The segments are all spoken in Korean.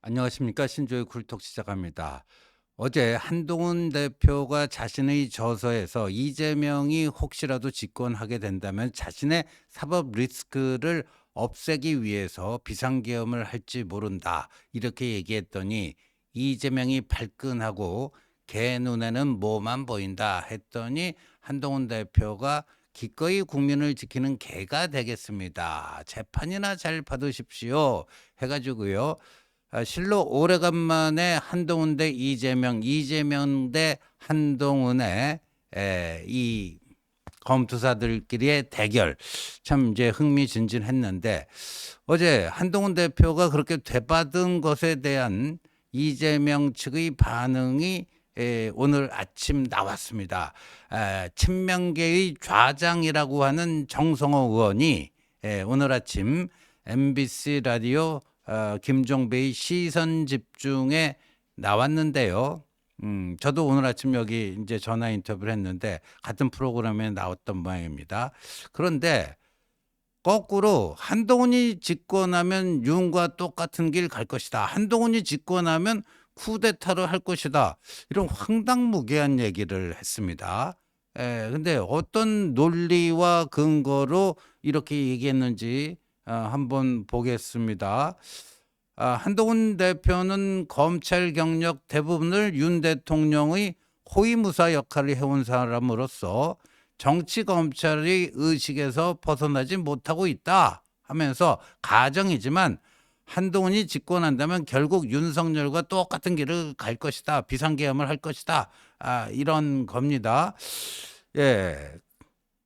안녕하십니까. 신조의 굴톡 시작합니다. 어제 한동훈 대표가 자신의 저서에서 이재명이 혹시라도 집권하게 된다면 자신의 사법 리스크를 없애기 위해서 비상계엄을 할지 모른다. 이렇게 얘기했더니 이재명이 발끈하고 개 눈에는 뭐만 보인다 했더니 한동훈 대표가 기꺼이 국민을 지키는 개가 되겠습니다. 재판이나 잘 받으십시오. 해가지고요. 실로 오래간만에 한동훈 대 이재명, 이재명 대 한동훈의 이 검투사들끼리의 대결 참 이제 흥미진진했는데 어제 한동훈 대표가 그렇게 되받은 것에 대한 이재명 측의 반응이 오늘 아침 나왔습니다. 친명계의 좌장이라고 하는 정성호 의원이 오늘 아침 MBC 라디오 김종배의 시선 집중에 나왔는데요. 저도 오늘 아침 여기 이제 전화 인터뷰를 했는데 같은 프로그램에 나왔던 모양입니다. 그런데 거꾸로 한동훈이 집권하면 윤과 똑같은 길 갈 것이다. 한동훈이 집권하면 쿠데타를 할 것이다. 이런 황당무계한 얘기를 했습니다. 근데 어떤 논리와 근거로 이렇게 얘기했는지 한번 보겠습니다. 한동훈 대표는 검찰 경력 대부분을 윤 대통령의 호위무사 역할을 해온 사람으로서 정치 검찰의 의식에서 벗어나지 못하고 있다 하면서 가정이지만 한동훈이 집권한다면 결국 윤석열과 똑같은 길을 갈 것이다. 비상계엄을 할 것이다. 이런 겁니다. 예.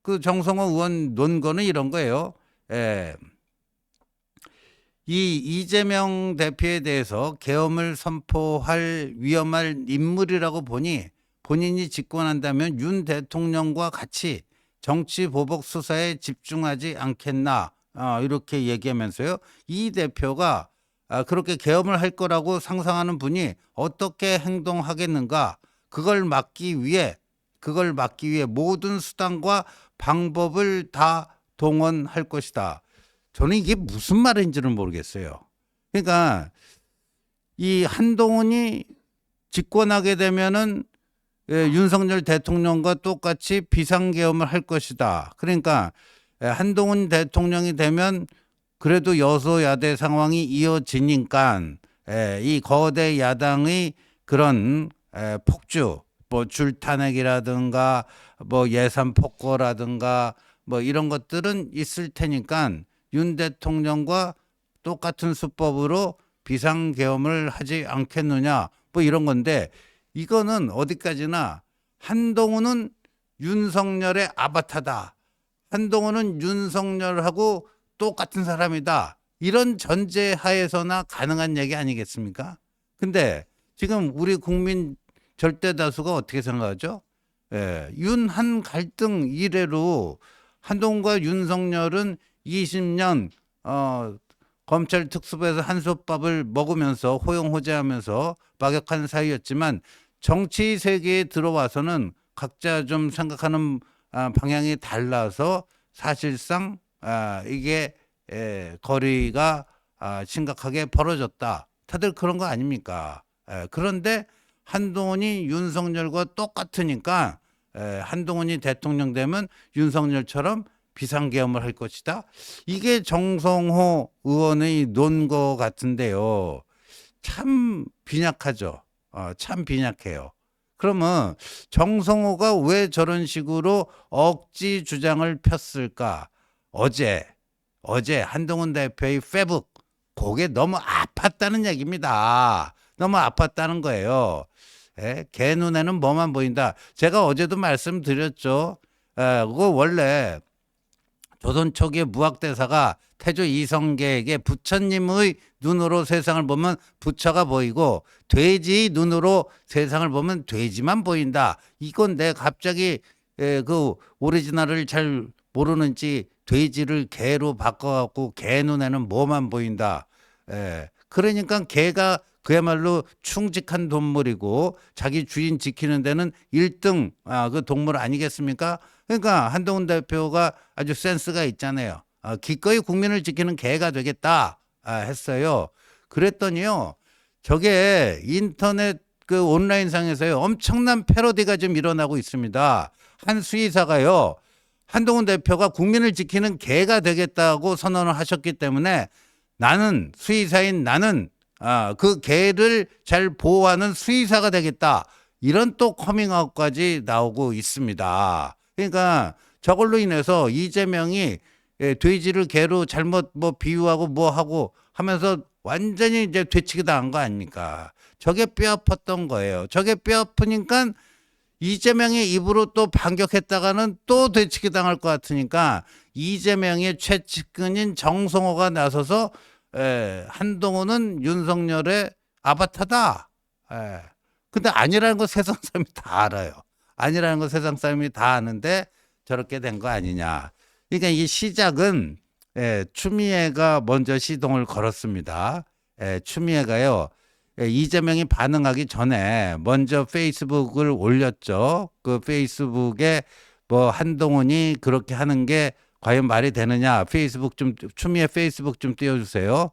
그 정성호 의원 논거는 이런 거예요. 예. 이 이재명 대표에 대해서 계엄을 선포할 위험한 인물이라고 보니 본인이 집권한다면 윤 대통령과 같이 정치 보복 수사에 집중하지 않겠나 이렇게 얘기하면서요. 이 대표가 그렇게 계엄을 할 거라고 상상하는 분이 어떻게 행동하겠는가 그걸 막기 위해 모든 수단과 방법을 다 동원할 것이다. 저는 이게 무슨 말인지는 모르겠어요. 그러니까 이 한동훈이 집권하게 되면은 윤석열 대통령과 똑같이 비상계엄을 할 것이다. 그러니까 한동훈 대통령이 되면 그래도 여소야대 상황이 이어지니까 이 거대 야당의 그런 폭주, 뭐 줄탄핵이라든가 뭐 예산 폭거라든가 뭐 이런 것들은 있을 테니까 윤 대통령과 똑같은 수법으로 비상계엄을 하지 않겠느냐 뭐 이런 건데 이거는 어디까지나 한동훈은 윤석열의 아바타다. 한동훈은 윤석열하고 똑같은 사람이다. 이런 전제하에서나 가능한 얘기 아니겠습니까? 근데 지금 우리 국민 절대 다수가 어떻게 생각하죠? 윤한 갈등 이래로 한동훈과 윤석열은 20년 검찰 특수부에서 한솥밥을 먹으면서 호용호재하면서 막역한 사이였지만 정치 세계에 들어와서는 각자 좀 생각하는 방향이 달라서 사실상 이게 거리가 심각하게 벌어졌다. 다들 그런 거 아닙니까? 그런데 한동훈이 윤석열과 똑같으니까 한동훈이 대통령 되면 윤석열처럼 비상계엄을 할 것이다. 이게 정성호 의원의 논거 같은데요. 참 빈약하죠. 참 빈약해요. 그러면 정성호가 왜 저런 식으로 억지 주장을 폈을까? 어제 한동훈 대표의 페북 그게 너무 아팠다는 얘기입니다. 너무 아팠다는 거예요. 개 눈에는 뭐만 보인다. 제가 어제도 말씀드렸죠. 그거 원래 조선 초기의 무학대사가 태조 이성계에게 부처님의 눈으로 세상을 보면 부처가 보이고 돼지의 눈으로 세상을 보면 돼지만 보인다. 이건 내 갑자기 그 오리지널을 잘 모르는지 돼지를 개로 바꿔갖고 개 눈에는 뭐만 보인다. 그러니까 개가 그야말로 충직한 동물이고 자기 주인 지키는 데는 1등 그 동물 아니겠습니까? 그러니까 한동훈 대표가 아주 센스가 있잖아요. 기꺼이 국민을 지키는 개가 되겠다 했어요. 그랬더니요. 저게 인터넷 그 온라인상에서요 엄청난 패러디가 좀 일어나고 있습니다. 한 수의사가요 한동훈 대표가 국민을 지키는 개가 되겠다고 선언을 하셨기 때문에 나는 수의사인 나는 그 개를 잘 보호하는 수의사가 되겠다. 이런 또 커밍아웃까지 나오고 있습니다. 그러니까 저걸로 인해서 이재명이 돼지를 개로 잘못 뭐 비유하고 뭐 하고 하면서 완전히 이제 되치기 당한 거 아닙니까? 저게 뼈아팠던 거예요. 저게 뼈아프니까 이재명의 입으로 또 반격했다가는 또 되치기 당할 것 같으니까 이재명의 최측근인 정성호가 나서서 한동훈은 윤석열의 아바타다. 근데 아니라는 거 세상 사람이 다 알아요. 아니라는 거 세상 사람이 다 아는데 저렇게 된 거 아니냐. 그러니까 이 시작은 추미애가 먼저 시동을 걸었습니다. 추미애가요. 이재명이 반응하기 전에 먼저 페이스북을 올렸죠. 그 페이스북에 뭐 한동훈이 그렇게 하는 게 과연 말이 되느냐. 페이스북 좀 추미애 페이스북 좀 띄워주세요.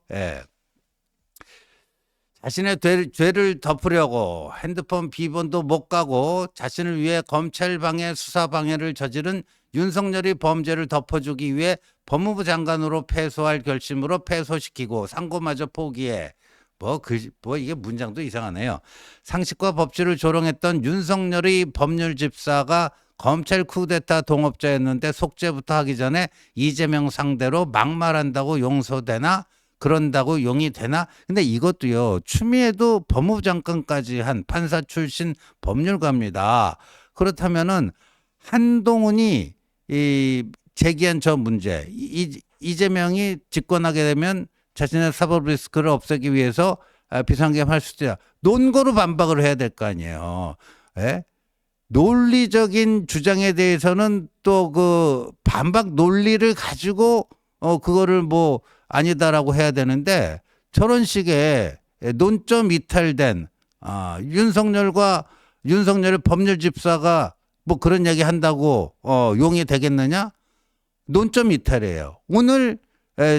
자신의 죄를 덮으려고 핸드폰 비번도 못 가고 자신을 위해 검찰 방해 수사 방해를 저지른 윤석열이 범죄를 덮어주기 위해 법무부 장관으로 패소할 결심으로 패소시키고 상고마저 포기해. 뭐 이게 문장도 이상하네요. 상식과 법치를 조롱했던 윤석열의 법률 집사가 검찰 쿠데타 동업자였는데 속죄부터 하기 전에 이재명 상대로 막말한다고 용서되나? 그런다고 용이 되나? 근데 이것도요. 추미애도 법무부 장관까지 한 판사 출신 법률가입니다. 그렇다면은 한동훈이 제기한 저 문제, 이재명이 집권하게 되면 자신의 사법 리스크를 없애기 위해서 비상계엄할 수도 있다. 논거로 반박을 해야 될 거 아니에요. 논리적인 주장에 대해서는 또 그 반박 논리를 가지고 그거를 뭐 아니다라고 해야 되는데 저런 식의 논점 이탈된 윤석열의 법률 집사가 뭐 그런 얘기 한다고 용이 되겠느냐? 논점 이탈이에요. 오늘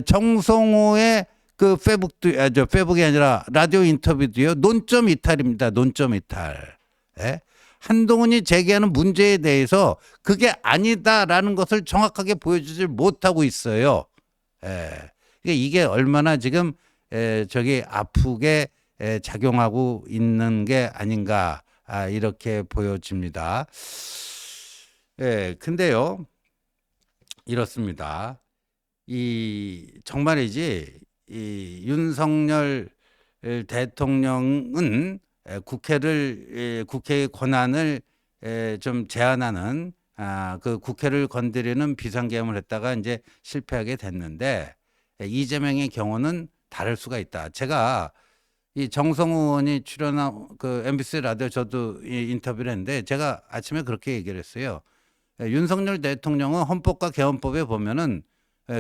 정성호의 그 페북이 아니라 라디오 인터뷰도요. 논점 이탈입니다. 논점 이탈. 한동훈이 제기하는 문제에 대해서 그게 아니다라는 것을 정확하게 보여주지 못하고 있어요. 이게 얼마나 지금 저기 아프게 작용하고 있는 게 아닌가 이렇게 보여집니다. 근데요 이렇습니다. 정말이지 이 윤석열 대통령은 국회의 권한을 좀 제한하는 그 국회를 건드리는 비상계엄을 했다가 이제 실패하게 됐는데 이재명의 경우는 다를 수가 있다. 제가 이 정성호 의원이 출연한 그 MBC 라디오 저도 인터뷰를 했는데 제가 아침에 그렇게 얘기를 했어요. 윤석열 대통령은 헌법과 개헌법에 보면은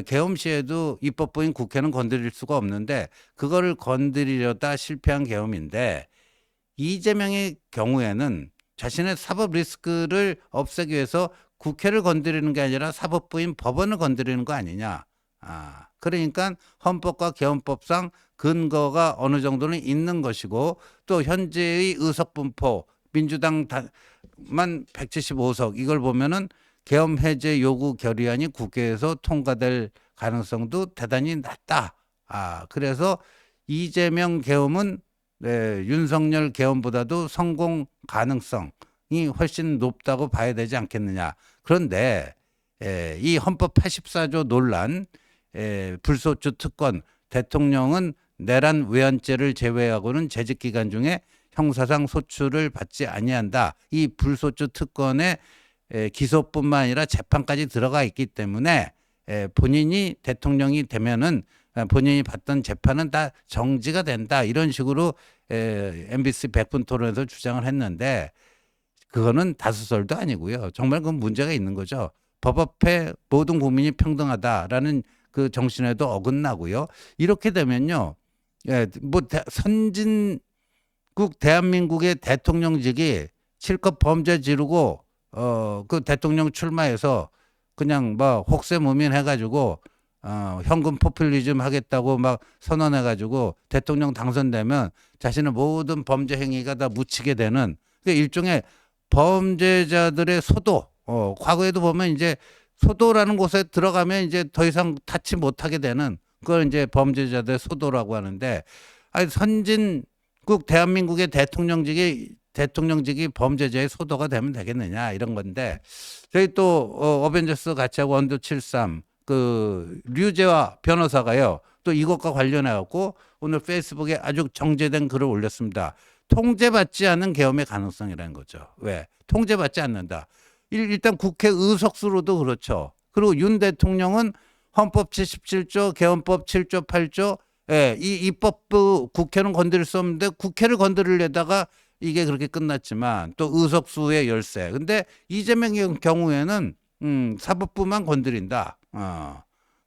계엄 시에도 입법부인 국회는 건드릴 수가 없는데 그거를 건드리려다 실패한 계엄인데 이재명의 경우에는 자신의 사법 리스크를 없애기 위해서 국회를 건드리는 게 아니라 사법부인 법원을 건드리는 거 아니냐. 그러니까 헌법과 개헌법상 근거가 어느 정도는 있는 것이고 또 현재의 의석 분포 민주당만 175석 이걸 보면은 계엄 해제 요구 결의안이 국회에서 통과될 가능성도 대단히 낮다. 그래서 이재명 계엄은 윤석열 계엄보다도 성공 가능성이 훨씬 높다고 봐야 되지 않겠느냐. 그런데 이 헌법 84조 논란, 불소추 특권, 대통령은 내란 외환죄를 제외하고는 재직 기간 중에 형사상 소추를 받지 아니한다. 이 불소추 특권에 기소뿐만 아니라 재판까지 들어가 있기 때문에 본인이 대통령이 되면은 본인이 받던 재판은 다 정지가 된다. 이런 식으로 MBC 100분 토론에서 주장을 했는데 그거는 다수설도 아니고요. 정말 그건 문제가 있는 거죠. 법 앞에 모든 국민이 평등하다라는 그 정신에도 어긋나고요. 이렇게 되면요. 선진국 대한민국의 대통령직이 실컷 범죄 지르고 그 대통령 출마해서 그냥 뭐 혹세무민 해가지고 현금 포퓰리즘 하겠다고 막 선언해가지고 대통령 당선되면 자신의 모든 범죄 행위가 다 묻히게 되는 일종의 범죄자들의 소도. 과거에도 보면 이제 소도라는 곳에 들어가면 이제 더 이상 닿지 못하게 되는 그걸 이제 범죄자들의 소도라고 하는데, 아니 선진국 대한민국의 대통령직이 범죄자의 소도가 되면 되겠느냐 이런 건데, 저희 또 어벤져스 같이 하고 언더 73 그 류재화 변호사가요 또 이것과 관련해 갖고 오늘 페이스북에 아주 정제된 글을 올렸습니다. 통제받지 않는 계엄의 가능성이라는 거죠. 왜? 통제받지 않는다. 일단 국회 의석수로도 그렇죠. 그리고 윤 대통령은 헌법 77조, 계엄법 7조, 8조, 이 입법부 국회는 건드릴 수 없는데 국회를 건드리려다가 이게 그렇게 끝났지만 또 의석수의 열세. 근데 이재명의 경우에는 사법부만 건드린다.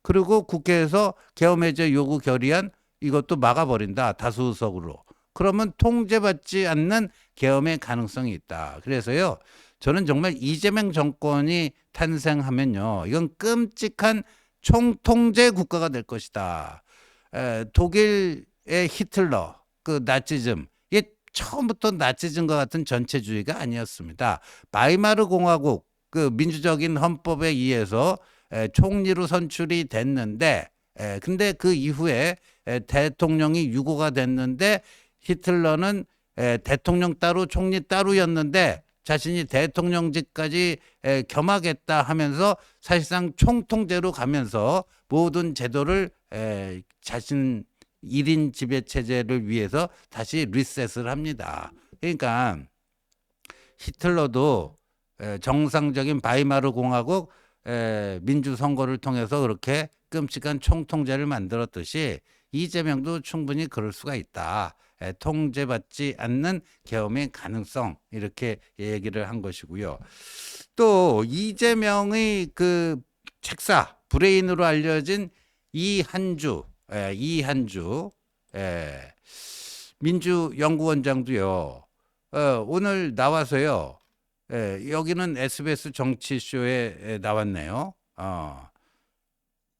그리고 국회에서 계엄 해제 요구 결의안 이것도 막아버린다. 다수 의석으로. 그러면 통제받지 않는 계엄의 가능성이 있다. 그래서요, 저는 정말 이재명 정권이 탄생하면요, 이건 끔찍한 총통제 국가가 될 것이다. 독일의 히틀러, 그 나치즘, 이게 처음부터 나치즘과 같은 전체주의가 아니었습니다. 바이마르 공화국, 그 민주적인 헌법에 의해서 총리로 선출이 됐는데, 근데 그 이후에 대통령이 유고가 됐는데, 히틀러는 대통령 따로 총리 따로였는데 자신이 대통령직까지 겸하겠다 하면서 사실상 총통제로 가면서 모든 제도를 자신 1인 지배체제를 위해서 다시 리셋을 합니다. 그러니까 히틀러도 정상적인 바이마르 공화국 민주선거를 통해서 그렇게 끔찍한 총통제를 만들었듯이 이재명도 충분히 그럴 수가 있다. 통제받지 않는 계엄의 가능성, 이렇게 얘기를 한 것이고요. 또 이재명의 그 책사 브레인으로 알려진 이한주 민주연구원장도요, 오늘 나와서요, 여기는 SBS 정치쇼에 나왔네요.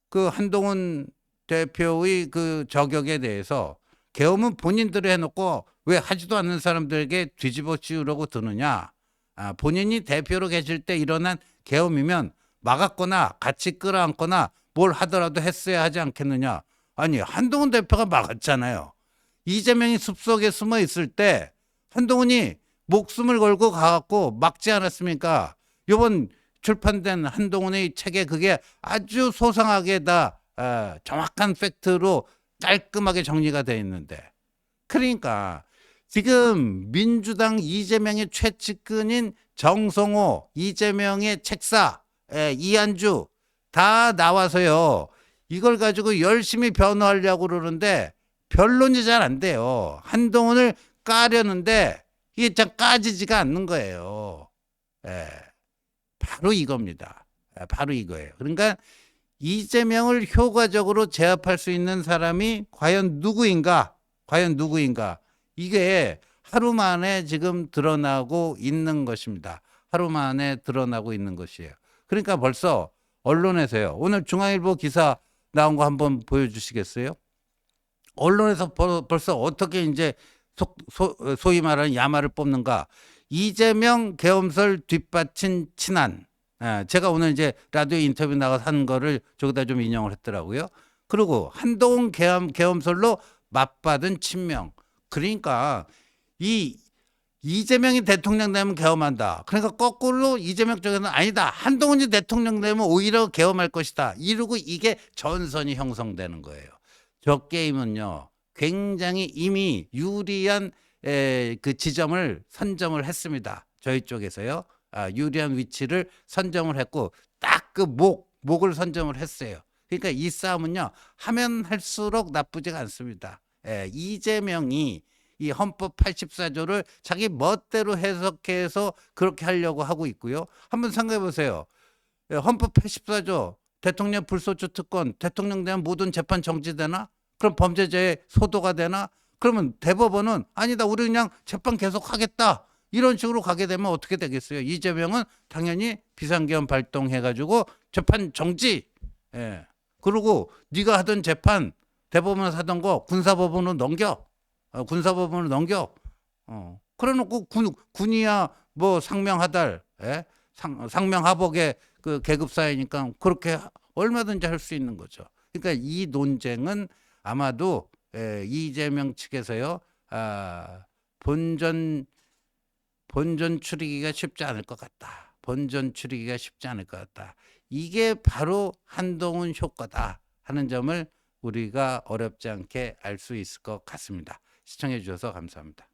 그 한동훈 대표의 그 저격에 대해서 계엄은 본인들이 해놓고 왜 하지도 않는 사람들에게 뒤집어 씌우려고 드느냐. 본인이 대표로 계실 때 일어난 계엄이면 막았거나 같이 끌어안거나 뭘 하더라도 했어야 하지 않겠느냐. 아니, 한동훈 대표가 막았잖아요. 이재명이 숲속에 숨어 있을 때 한동훈이 목숨을 걸고 가갖고 막지 않았습니까? 이번 출판된 한동훈의 책에 그게 아주 소상하게 다 정확한 팩트로 깔끔하게 정리가 되어 있는데, 그러니까 지금 민주당 이재명의 최측근인 정성호, 이재명의 책사, 이한주 다 나와서요, 이걸 가지고 열심히 변호하려고 그러는데 변론이 잘 안 돼요. 한동훈을 까려는데 이게 참 까지지가 않는 거예요. 바로 이겁니다. 바로 이거예요. 그러니까 이재명을 효과적으로 제압할 수 있는 사람이 과연 누구인가? 이게 하루 만에 지금 드러나고 있는 것입니다. 하루 만에 드러나고 있는 것이에요. 그러니까 벌써 언론에서요, 오늘 중앙일보 기사 나온 거 한번 보여주시겠어요? 언론에서 벌써 어떻게 이제 소위 말하는 야마를 뽑는가? 이재명 계엄설 뒷받친 친한. 제가 오늘 이제 라디오 인터뷰 나가서 한 거를 저기다 좀 인용을 했더라고요. 그리고 한동훈 계엄설로 맞받은 친명. 그러니까 이재명이 대통령 되면 계엄한다. 그러니까 거꾸로 이재명 쪽에서는 아니다. 한동훈이 대통령 되면 오히려 계엄할 것이다. 이러고 이게 전선이 형성되는 거예요. 저 게임은요, 굉장히 이미 유리한 그 지점을 선점을 했습니다. 저희 쪽에서요. 유리한 위치를 선점을 했고 딱 그 목을 선점을 했어요. 그러니까 이 싸움은요, 하면 할수록 나쁘지가 않습니다. 이재명이 이 헌법 84조를 자기 멋대로 해석해서 그렇게 하려고 하고 있고요. 한번 생각해 보세요. 헌법 84조 대통령 불소추 특권, 대통령 대한 모든 재판 정지되나? 그럼 범죄자의 소도가 되나? 그러면 대법원은 아니다, 우리 그냥 재판 계속 하겠다, 이런 식으로 가게 되면 어떻게 되겠어요? 이재명은 당연히 비상계엄 발동해가지고 재판 정지. 그리고 네가 하던 재판 대법원에서 하던 거 군사법원으로 넘겨. 군사법원으로 넘겨. 그래놓고 군이야 뭐 상명하달, 예? 상명하복의 그 계급 사회니까 그렇게 얼마든지 할 수 있는 거죠. 그러니까 이 논쟁은 아마도 이재명 측에서요, 본전 추리기가 쉽지 않을 것 같다. 본전 추리기가 쉽지 않을 것 같다. 이게 바로 한동훈 효과다 하는 점을 우리가 어렵지 않게 알 수 있을 것 같습니다. 시청해 주셔서 감사합니다.